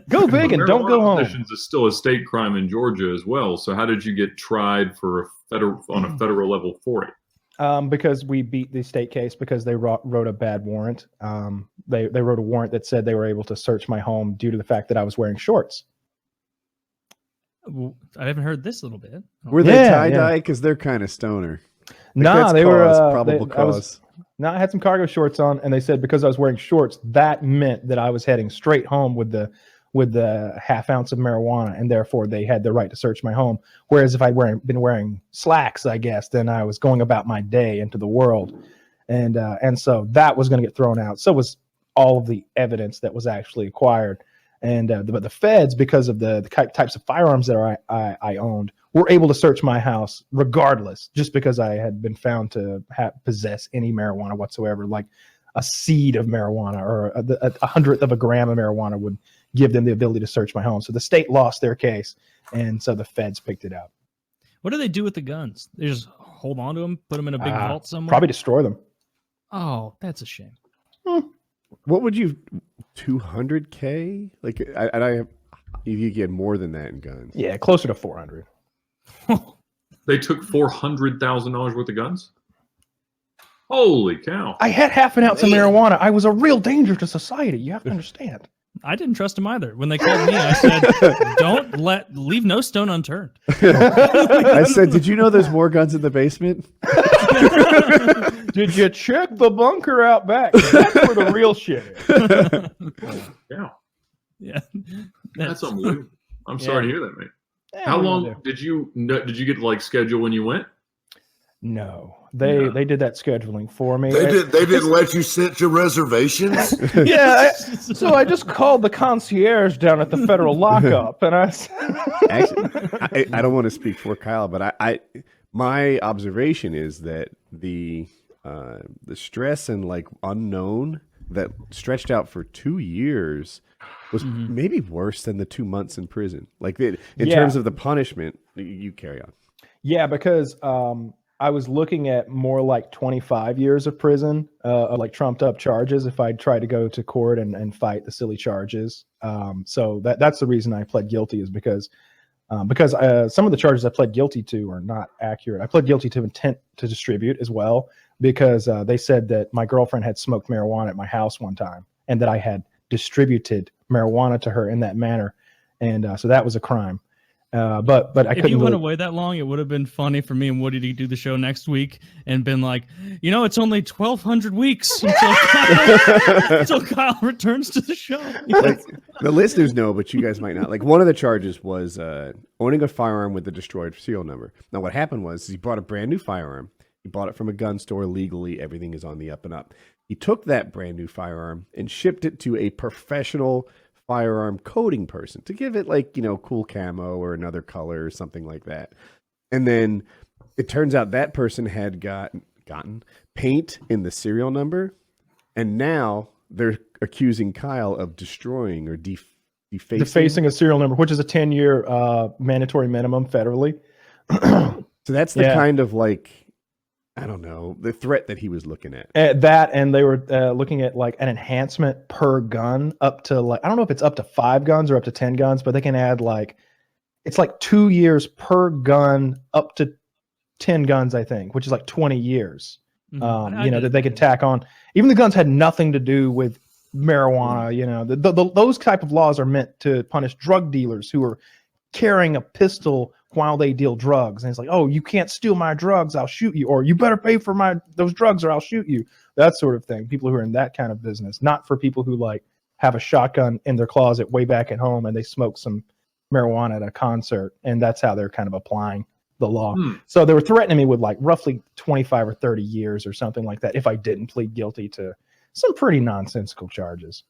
Go big and don't go home. Possessions is still a state crime in Georgia as well. So how did you get tried for on a federal level for it? Because we beat the state case because they wrote a bad warrant. They wrote a warrant that said they were able to search my home due to the fact that I was wearing shorts. I haven't heard this little bit. Were they tie-dye? Because they're kind of stoner. No, they were probable cause. I had some cargo shorts on, and they said because I was wearing shorts, that meant that I was heading straight home with the half ounce of marijuana, and therefore they had the right to search my home. Whereas if I'd been wearing slacks, I guess, then I was going about my day into the world, and so that was going to get thrown out. So was all of the evidence that was actually acquired. But the feds, because of the types of firearms that I owned, were able to search my house regardless, just because I had been found to possess any marijuana whatsoever, like a seed of marijuana or a hundredth of a gram of marijuana would give them the ability to search my home. So the state lost their case, and so the feds picked it up. What do they do with the guns? They just hold on to them, put them in a big vault somewhere? Probably destroy them. Oh, that's a shame. What would you, 200K? Like, you get more than that in guns. Yeah, closer to 400. They took $400,000 worth of guns? Holy cow. I had half an ounce of marijuana. I was a real danger to society. You have to understand. I didn't trust him either. When they called me, I said, leave no stone unturned. I said, did you know there's more guns in the basement? Did you check the bunker out back? That's where the real shit is. Yeah. That's unbelievable. I'm sorry to hear that, mate. Yeah, how long did you get like schedule when you went? No, they did that scheduling for me. They didn't let you set your reservations. Yeah, so I just called the concierge down at the federal lockup, and Actually, I don't want to speak for Kyle, but my observation is that the stress and like unknown that stretched out for 2 years was maybe worse than the 2 months in prison. Like in terms of the punishment, you carry on. Yeah, because I was looking at more like 25 years of prison, of like trumped up charges if I tried to go to court and fight the silly charges. So that's the reason I pled guilty, is because some of the charges I pled guilty to are not accurate. I pled guilty to intent to distribute as well, because they said that my girlfriend had smoked marijuana at my house one time and that I had distributed marijuana to her in that manner. And so that was a crime. But I couldn't. If you went away that long, it would have been funny for me and Woody to do the show next week and been like, it's only 1,200 weeks until Kyle returns to the show. Like, the listeners know, but you guys might not. Like, one of the charges was owning a firearm with a destroyed serial number. Now, what happened was he bought a brand new firearm. He bought it from a gun store legally. Everything is on the up and up. He took that brand new firearm and shipped it to a professional firearm coding person to give it like, cool camo or another color or something like that. And then it turns out that person had gotten paint in the serial number, and now they're accusing Kyle of destroying or defacing a serial number, which is a 10-year mandatory minimum federally. So that's the kind of like, I don't know, the threat that he was looking at. And they were looking at like an enhancement per gun up to like, I don't know if it's up to 5 guns or up to 10 guns, but they can add like, it's like 2 years per gun up to 10 guns, I think, which is like 20 years. That they could tack on. Even the guns had nothing to do with marijuana. Those type of laws are meant to punish drug dealers who are carrying a pistol while they deal drugs, and it's like, oh, you can't steal my drugs, I'll shoot you, or you better pay for those drugs or I'll shoot you. That sort of thing. People who are in that kind of business, not for people who like have a shotgun in their closet way back at home and they smoke some marijuana at a concert, and that's how they're kind of applying the law. So they were threatening me with like roughly 25 or 30 years or something like that if I didn't plead guilty to some pretty nonsensical charges.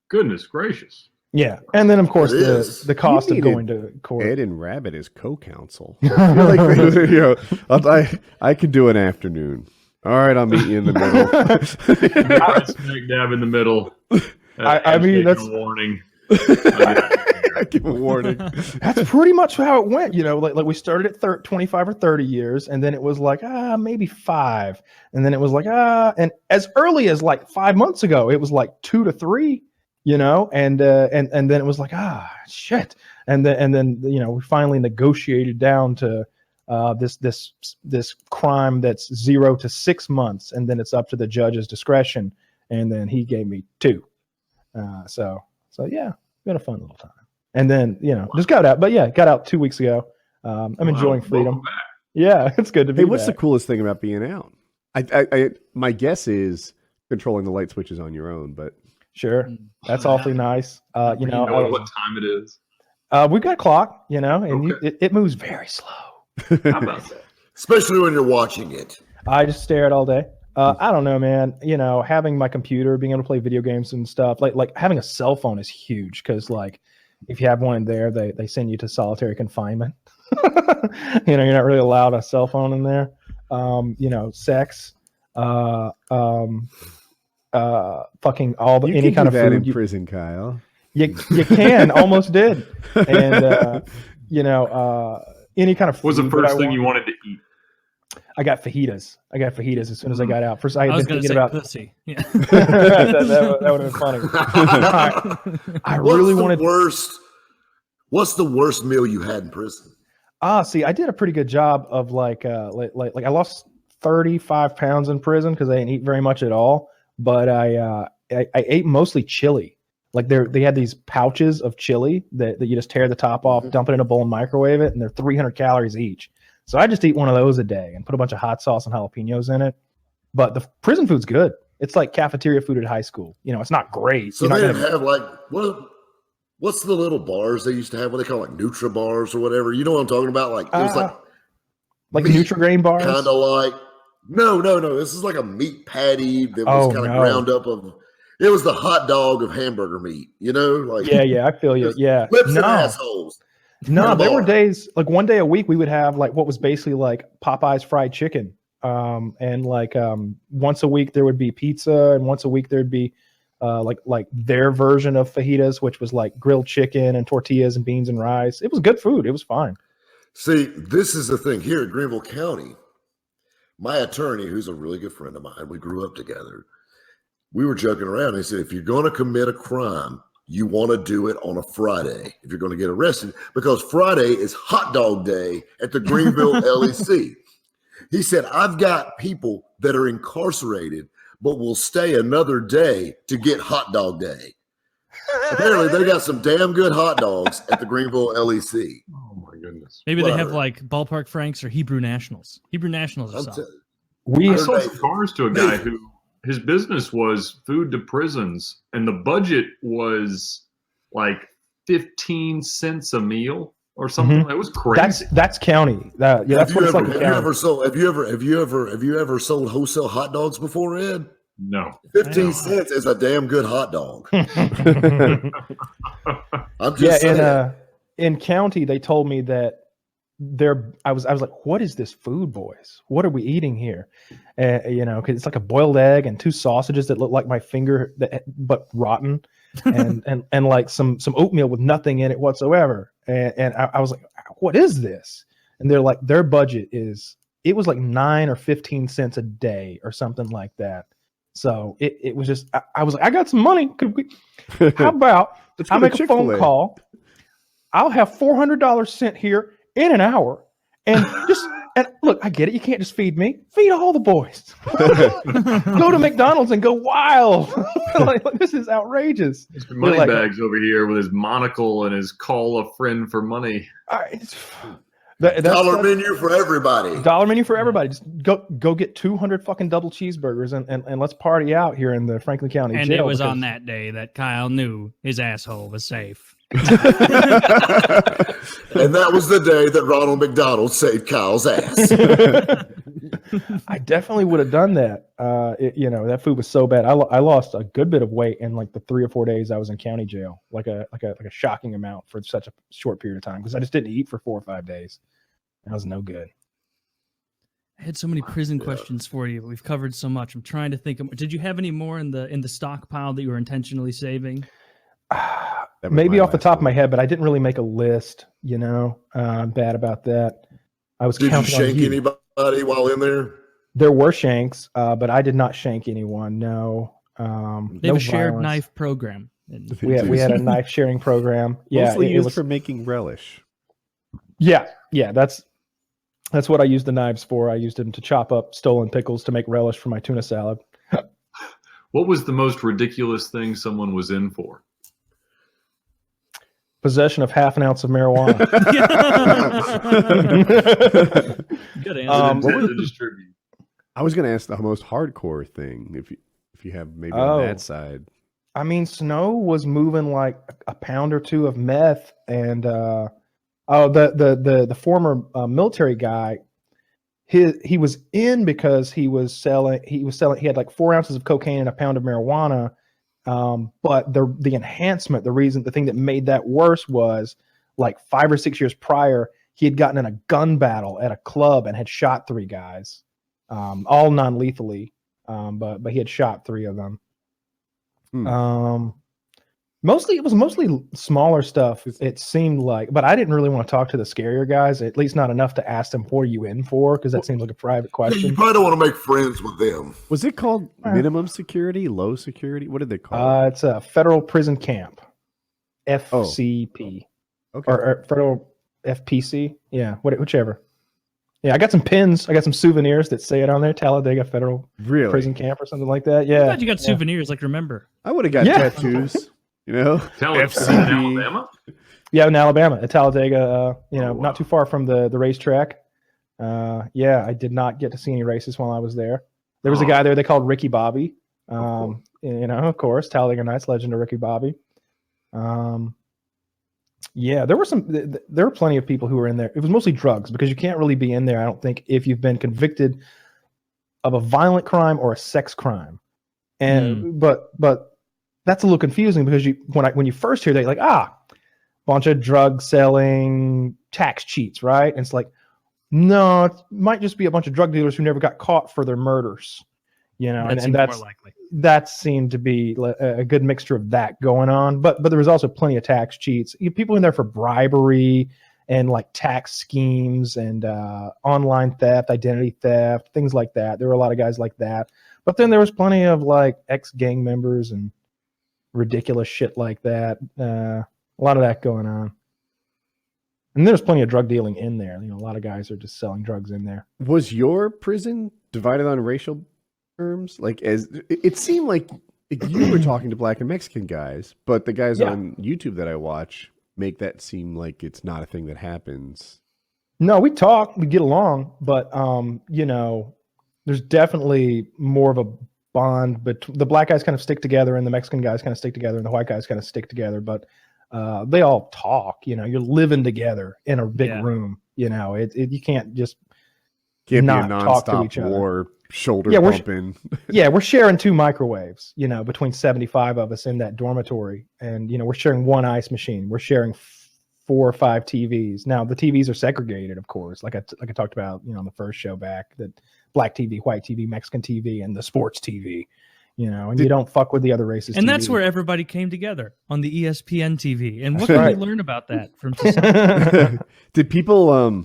Goodness gracious. Yeah, and then of course the cost of going to court. Ed and Rabbit is co-counsel. I feel like I could do an afternoon. All right, I'll meet you in the middle. Smack dab in the middle. I mean, that's a warning. I give a warning. That's pretty much how it went. Like we started at 25 or 30 years, and then it was like maybe 5, and then it was like and as early as like 5 months ago, it was like 2 to 3. you know, and then it was like, shit. And then, you know, we finally negotiated down to this crime that's 0 to 6 months. And then it's up to the judge's discretion. And then he gave me 2. So yeah, we had a fun little time. And then, you know, just got out, but yeah, got out 2 weeks ago. I'm enjoying freedom. Yeah, it's good to be Hey, what's back. the coolest thing about being out? I my guess is controlling the light switches on your own, but Sure, that's awfully nice. You know, what time it is? we got a clock, you know, and Okay. it moves very slow. How about that? Especially when you're watching it. I just stare at it all day. I don't know, man. You know, having my computer, being able to play video games and stuff, like having a cell phone is huge because, like, if you have one in there, they send you to solitary confinement. You know, you're not really allowed a cell phone in there. You know, sex, fucking all the you any can kind do of that food. in prison, Kyle. You can almost did, and you know, any kind of food. What was the that first I thing want. you wanted to eat? I got fajitas. as soon as I got out. First, I I had was been going to thinking say about pussy. Yeah. that would have been funny. I really wanted. What's the worst meal you had in prison? See, I did a pretty good job of like I lost 35 pounds in prison because I didn't eat very much at all. But I ate mostly chili. Like they had these pouches of chili that you just tear the top off, dump it in a bowl and microwave it, and they're 300 calories each. So I just eat one of those a day and put a bunch of hot sauce and jalapenos in it. But the prison food's good. It's like cafeteria food at high school. You know, it's not great. So they didn't have like what's the little bars they used to have? What they call like Nutra bars or whatever. You know what I'm talking about? Like it was like Nutri-Grain bars. Kind of like no. This is like a meat patty that was kind of ground up of. It was the hot dog of hamburger meat. You know, like yeah, I feel you. Yeah, lips and assholes. No, there were days like one day a week we would have like what was basically like Popeye's fried chicken. And like once a week there would be pizza, and once a week there'd be like their version of fajitas, which was like grilled chicken and tortillas and beans and rice. It was good food. It was fine. See, this is the thing here at Greenville County. My attorney, who's a really good friend of mine, we grew up together. We were joking around. He said, if you're going to commit a crime, you want to do it on a Friday if you're going to get arrested, because Friday is hot dog day at the Greenville LEC. He said, I've got people that are incarcerated, but will stay another day to get hot dog day. Apparently, they got some damn good hot dogs at the Greenville LEC. Oh, my goodness. Maybe they have like Ballpark Franks or Hebrew Nationals. Hebrew Nationals or something. I sold cigars to a guy who his business was food to prisons, and the budget was like 15 cents a meal or something. It was crazy. That's county. That's what it's like. Have you ever sold wholesale hot dogs before, Ed? No. 15 cents is a damn good hot dog. I'm just saying. In county, they told me that I was like, what is this food, boys? What are we eating here? You know, because it's like a boiled egg and 2 sausages that look like my finger, but rotten, and like some oatmeal with nothing in it whatsoever. And I was like, what is this? And they're like, their budget it was like 9 or 15 cents a day or something like that. So it was just, I was like, I got some money. How about I make a phone call? I'll have $400 sent here in an hour. And look, I get it. You can't just feed me. Feed all the boys. Go to McDonald's and go wild. like, this is outrageous. Mr. Moneybags over here with his monocle and his call a friend for money. Dollar menu for everybody. Dollar menu for everybody. Just go get 200 fucking double cheeseburgers and let's party out here in the Franklin County and jail. It was on that day that Kyle knew his asshole was safe. And that was the day that Ronald McDonald saved Kyle's ass. I definitely would have done that. You know, that food was so bad. I lost a good bit of weight in like the 3 or 4 days I was in county jail, like a shocking amount for such a short period of time, because I just didn't eat for 4 or 5 days. That was no good. I had so many prison questions for you. We've covered so much. I'm trying to think. Did you have any more in the stockpile that you were intentionally saving? Maybe off the top of my head, but I didn't really make a list. You know, I'm bad about that. I was. Did you counting shank on you. anybody while in there? There were shanks, but I did not shank anyone. No. They have a shared knife program. And We had a knife sharing program. Yeah, Mostly it used was for making relish. yeah. That's what I used the knives for. I used them to chop up stolen pickles to make relish for my tuna salad. What was the most ridiculous thing someone was in for? Possession of half an ounce of marijuana. Good answer. What what was was- to distribute? I was going to ask the most hardcore thing, if you have maybe Oh. on that side. I mean, Snow was moving like a pound or two of meth, and the former military guy, he was in because he had like 4 ounces of cocaine and a pound of marijuana. But the enhancement, the thing that made that worse was like 5 or 6 years prior, he had gotten in a gun battle at a club and had shot 3 guys, all non-lethally, but he had shot 3 of them. It was mostly smaller stuff. It seemed like, but I didn't really want to talk to the scarier guys, at least not enough to ask them, what are you in for? Because that seems like a private Yeah, you question. probably don't want to make friends with them. Was it called minimum security, low security? What did they call it? It's a federal prison camp, FCP, Okay. or federal FPC. Yeah, whichever. Yeah, I got some pins. I got some souvenirs that say it on there, Talladega Federal Really? Prison Camp or something like that. I'm Yeah. glad you got souvenirs. Like, remember. I would have got Yeah. tattoos. You know, Tell it FCP. in Alabama? Yeah, in Alabama, at Talladega, wow. not too far from the racetrack. Yeah, I did not get to see any races while I was there. There was a guy there they called Ricky Bobby. Of course, Talladega Nights legend of Ricky Bobby. Yeah, there were plenty of people who were in there. It was mostly drugs because you can't really be in there, I don't think, if you've been convicted of a violent crime or a sex crime. And but that's a little confusing because when you first hear that, you're like, bunch of drug selling tax cheats, right? And it's like, no, it might just be a bunch of drug dealers who never got caught for their murders, That seems and that's more likely. that seemed to be a good mixture of that going on. But there was also plenty of tax cheats. You have people in there for bribery and like tax schemes and online theft, identity theft, things like that. There were a lot of guys like that. But then there was plenty of like ex-gang members and ridiculous shit like that. A lot of that going on. And there's plenty of drug dealing in there. A lot of guys are just selling drugs in there. Was your prison divided on racial terms? Like, as it seemed like you were talking to Black and Mexican guys, but the guys on YouTube that I watch make that seem like it's not a thing that happens. No, we talk, we get along, but there's definitely more of a bond. But the black guys kind of stick together, and the Mexican guys kind of stick together, and the white guys kind of stick together. But they all talk. You're living together in a big room. You can't just Can't not be a talk to nonstop each other. war, shoulder Yeah, bumping. We're sharing 2 microwaves. Between 75 of us in that dormitory, and we're sharing 1 ice machine. We're sharing 4 or 5 TVs. Now the TVs are segregated, of course, like I talked about, on the first show back, that black TV, white TV, Mexican TV, and the sports TV. And you don't fuck with the other races. And TV. that's where everybody came together on the ESPN TV. And what That's can right. we learn about that from society? Did people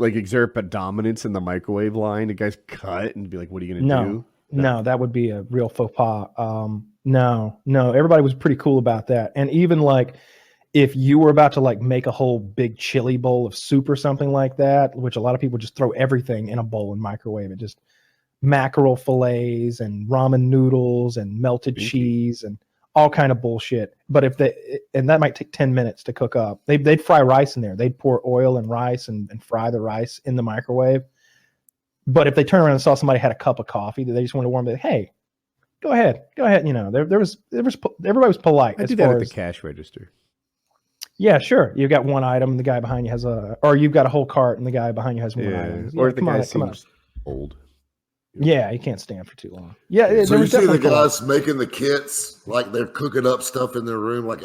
like exert a dominance in the microwave line? The guys cut and be like, "What are you gonna do?" No, that would be a real faux pas. No, everybody was pretty cool about that. And even like if you were about to like make a whole big chili bowl of soup or something like that, which a lot of people just throw everything in a bowl and microwave it, just mackerel fillets and ramen noodles and melted cheese and all kind of bullshit. But and that might take 10 minutes to cook up. They'd fry rice in there. They'd pour oil and rice and fry the rice in the microwave. But if they turn around and saw somebody had a cup of coffee that they just wanted to warm, hey, go ahead. There was everybody was polite. I as do that far at the as, cash register. yeah, sure. You've got one item, and the guy behind you has or you've got a whole cart, and the guy behind you has one item. Or if the come guy on. seems old. Yeah, you can't stand for too long. Yeah, So there you was see the definitely guys making the kits, like they're cooking up stuff in their room, like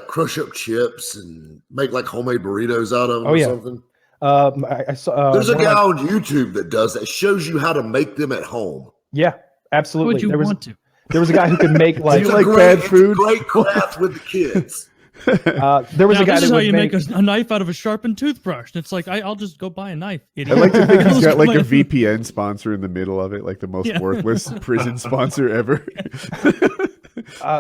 crush up chips and make like homemade burritos out of them or something. I saw. There's a guy on YouTube that does that, shows you how to make them at home. Yeah, Why absolutely. would you want to? There was a guy who could make like. Do you like bad food? Great craft with the kids. There was Now, a guy this is that how would you make. make a knife out of a sharpened toothbrush. And it's like, I'll just go buy a knife. I Idiot. like to think he's got like a I'll just go VPN sponsor in the middle of it, like the most Yeah. worthless prison sponsor ever.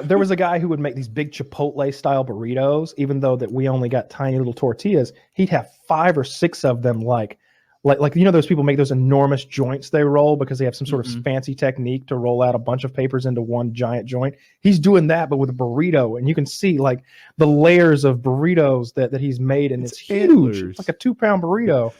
There was a guy who would make these big Chipotle style burritos, even though that we only got tiny little tortillas. He'd have 5 or 6 of them, like those people make those enormous joints they roll because they have some sort of fancy technique to roll out a bunch of papers into one giant joint. He's doing that, but with a burrito, and you can see like the layers of burritos that he's made, and it's huge. It's like a 2-pound burrito.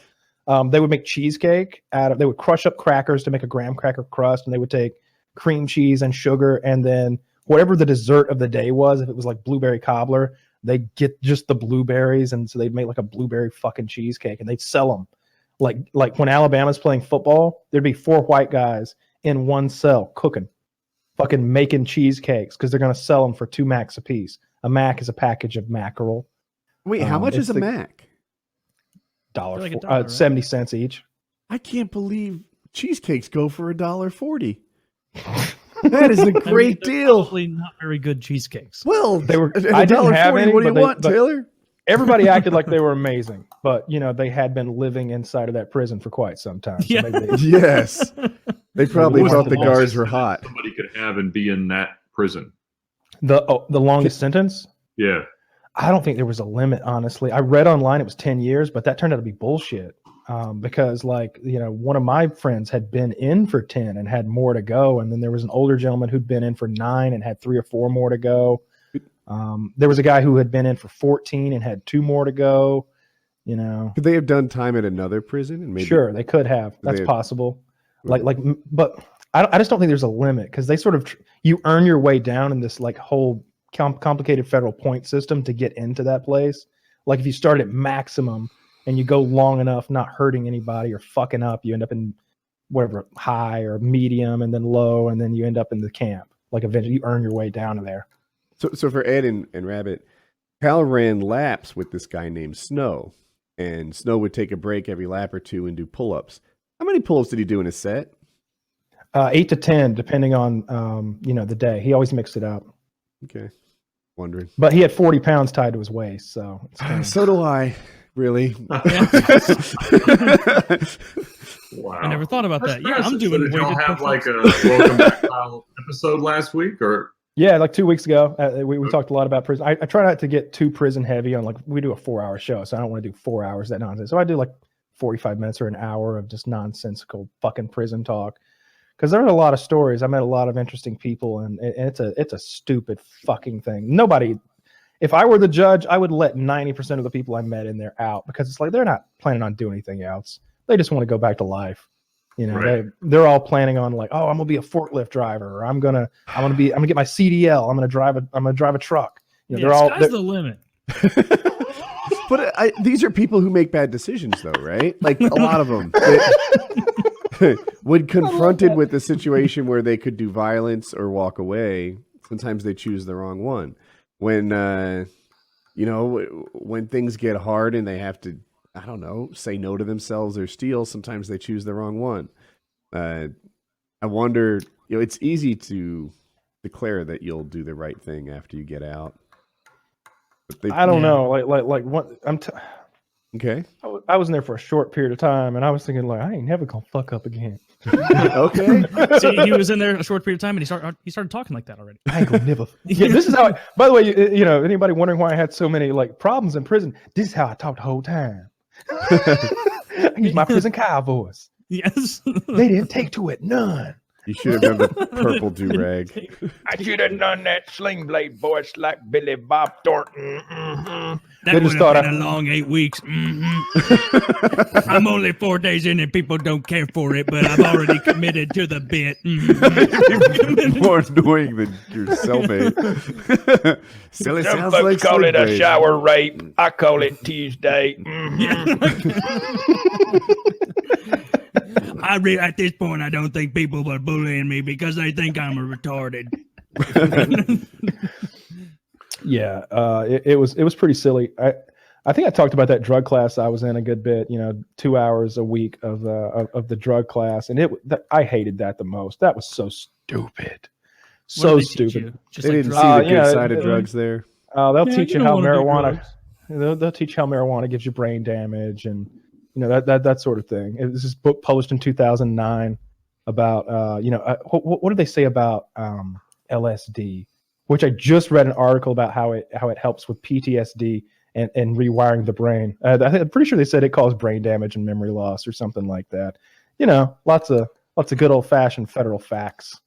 They would make cheesecake they would crush up crackers to make a graham cracker crust, and they would take cream cheese and sugar, and then whatever the dessert of the day was, if it was like blueberry cobbler, they'd get just the blueberries, and so they'd make like a blueberry fucking cheesecake, and they'd sell them. Like when Alabama's playing football, there'd be 4 white guys in one cell cooking, fucking making cheesecakes because they're going to sell them for 2 Macs a piece. A Mac is a package of mackerel. Wait, how much is a Mac? $1, 70 cents each. I can't believe cheesecakes go for $1.40. That is a great deal. Probably not very good cheesecakes. Well, they were. I didn't have any. What do you want, Taylor? Everybody acted like they were amazing, but they had been living inside of that prison for quite some time. So Yes, they probably thought the guards were hot. Somebody could have and be in that prison. The longest sentence? Yeah. I don't think there was a limit, honestly. I read online it was 10 years, but that turned out to be bullshit. Because one of my friends had been in for 10 and had more to go. And then there was an older gentleman who'd been in for 9 and had 3 or 4 more to go. There was a guy who had been in for 14 and had 2 more to go. Could they have done time at another prison? And maybe sure, they could have. That's possible. But I just don't think there's a limit because they sort of you earn your way down in this like whole complicated federal point system to get into that place. Like if you start at maximum and you go long enough, not hurting anybody or fucking up, you end up in whatever high or medium and then low, and then you end up in the camp. Like eventually you earn your way down to there. So for Ed and Rabbit, Cal ran laps with this guy named Snow, and Snow would take a break every lap or 2 and do pull-ups. How many pull-ups did he do in a set? 8 to 10, depending on the day. He always mixed it up. Okay, wondering. But he had 40 pounds tied to his waist, so so do I. Really? Wow. I never thought about that. Yeah, I'm doing. Did y'all have like a welcome back Kyle episode last week, or? Yeah, like 2 weeks ago, we talked a lot about prison. I try not to get too prison heavy on we do a 4-hour show, so I don't want to do 4 hours of that nonsense. So I do like 45 minutes or an hour of just nonsensical fucking prison talk. Because there are a lot of stories. I met a lot of interesting people, and it's a stupid fucking thing. If I were the judge, I would let 90% of the people I met in there out because it's like they're not planning on doing anything else. They just want to go back to life. Right. They're all planning on like, oh, I'm gonna be a forklift driver, or I'm gonna get my CDL. I'm gonna drive a truck. Sky's the limit. But these are people who make bad decisions, though, right? Like a lot of them. When confronted with a situation where they could do violence or walk away, sometimes they choose the wrong one. When when things get hard and they have to, I don't know, say no to themselves or steal, sometimes they choose the wrong one. I wonder, it's easy to declare that you'll do the right thing after you get out. But I don't know, like what okay. I was in there for a short period of time, and I was thinking like, I ain't never gonna fuck up again. Okay. See, he was in there a short period of time, and he started talking like that already. I ain't gonna never. Yeah, this is how. By the way, anybody wondering why I had so many like problems in prison? This is how I talked the whole time. I used my prison Kyle voice. Yes. They didn't take to it none. You should have done the purple do-rag. I should have done that sling blade voice like Billy Bob Thornton. Mm-hmm. That would have been a long 8 weeks. Mm-hmm. I'm only 4 days in and people don't care for it, but I've already committed to the bit. Mm-hmm. More annoying than your cellmate. Silly Some sounds folks like call it a blade. shower rape. I call it Tuesday. Mm-hmm. At this point, I don't think people are bullying me because they think I'm a retarded. Yeah, it was pretty silly. I think I talked about that drug class I was in a good bit. 2 hours a week of the drug class, and I hated that the most. That was so stupid, so stupid. They didn't see the good side of drugs there. They'll teach you how marijuana. They'll teach how marijuana gives you brain damage and that sort of thing. It was this book published in 2009 about what did they say about LSD? which I just read an article about how it helps with PTSD and rewiring the brain. I'm pretty sure they said it causes brain damage and memory loss or something like that. You know, lots of good old fashioned federal facts.